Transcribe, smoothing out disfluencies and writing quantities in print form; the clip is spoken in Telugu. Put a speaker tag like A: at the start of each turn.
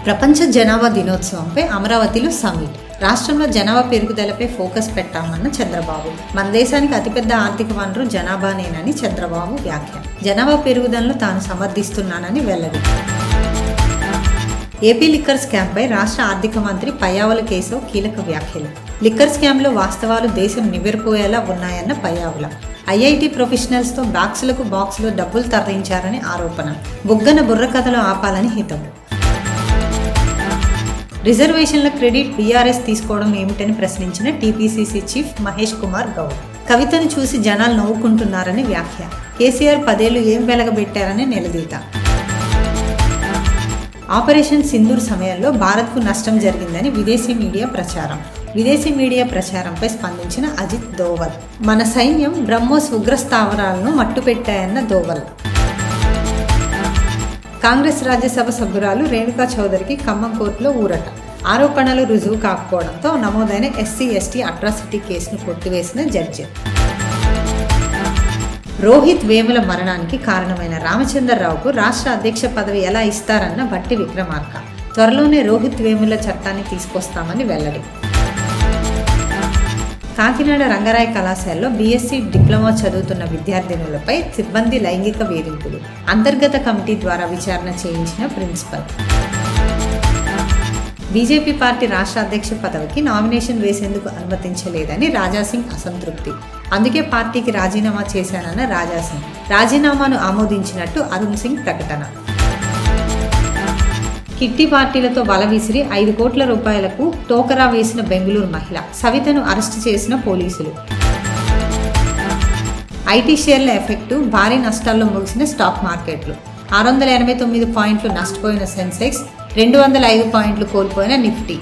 A: ప్రపంచ జనాభా దినోత్సవంపై అమరావతిలో సమ్మిట్. రాష్ట్రంలో జనాభా పెరుగుదలపై ఫోకస్ పెట్టామన్న చంద్రబాబు. మన దేశానికి అతిపెద్ద ఆర్థిక వనరు జనాభానేనని చంద్రబాబు వ్యాఖ్య. జనాభా పెరుగుదలను తాను సమర్థిస్తున్నానని వెల్లడి. ఏపీ లిక్కర్ స్కామ్పై రాష్ట్ర ఆర్థిక మంత్రి పయ్యావుల కేశవ్ కీలక వ్యాఖ్యలు. లిక్కర్ స్కామ్లో వాస్తవాలు దేశం నివ్వెరపోయేలా ఉన్నాయన్న పయ్యావుల. ఐఐటీ ప్రొఫెషనల్స్తో బాక్సులో డబ్బులు తరలించారని ఆరోపణ. బుగ్గన బుర్రకథలు ఆపాలని హితం. రిజర్వేషన్ల క్రెడిట్ బీఆర్ఎస్ తీసుకోవడం ఏమిటని ప్రశ్నించిన టీపీసీసీ చీఫ్ మహేష్ కుమార్ గౌడ్. కవితను చూసి జనాలు నవ్వుకుంటున్నారని వ్యాఖ్య. కేసీఆర్ 10 ఏళ్లు ఏం వెలగబెట్టారని నిలదీత. ఆపరేషన్ సింధూర్ సమయంలో భారత్కు నష్టం జరిగిందని విదేశీ మీడియా ప్రచారం. విదేశీ మీడియా ప్రచారంపై స్పందించిన అజిత్ దోవల్. మన సైన్యం బ్రహ్మోస్ ఉగ్రస్థావరాలను మట్టుపెట్టాయన్న దోవల్. కాంగ్రెస్ రాజ్యసభ సభ్యురాలు రేణుకా చౌదరికి ఖమ్మం కోర్టులో ఊరట. ఆరోపణలు రుజువు కాకపోవడంతో నమోదైన ఎస్సీ/ఎస్టీ అట్రాసిటీ కేసును కొట్టివేసిన జడ్జి. రోహిత్ వేముల మరణానికి కారణమైన రామచంద్రరావుకు రాష్ట్ర అధ్యక్ష పదవి ఎలా ఇస్తారన్న భట్టి విక్రమార్క. త్వరలోనే రోహిత్ వేముల చట్టాన్ని తీసుకొస్తామని వెల్లడి. కాకినాడ రంగరాయ కళాశాలలో బీఎస్సీ డిప్లొమా చదువుతున్న విద్యార్థినులపై సిబ్బంది లైంగిక వేధింపులు. అంతర్గత కమిటీ ద్వారా విచారణ చేయించిన ప్రిన్సిపల్. బీజేపీ పార్టీ రాష్ట్ర అధ్యక్ష పదవికి నామినేషన్ వేసేందుకు అనుమతించలేదని రాజాసింగ్ అసంతృప్తి. అందుకే పార్టీకి రాజీనామా చేశానన్న రాజాసింగ్. రాజీనామాను ఆమోదించినట్టు అరుణ్ సింగ్ ప్రకటన. కిట్టి పార్టీలతో వల విసిరి 5 కోట్ల రూపాయలకు టోకరా వేసిన బెంగళూరు మహిళ. సవితను అరెస్టు చేసిన పోలీసులు. ఐటీ షేర్ల ఎఫెక్టు. భారీ నష్టాల్లో ముగిసిన స్టాక్ మార్కెట్లు. 689 పాయింట్లు నష్టపోయిన సెన్సెక్స్, 205 పాయింట్లు కోల్పోయిన నిఫ్టీ.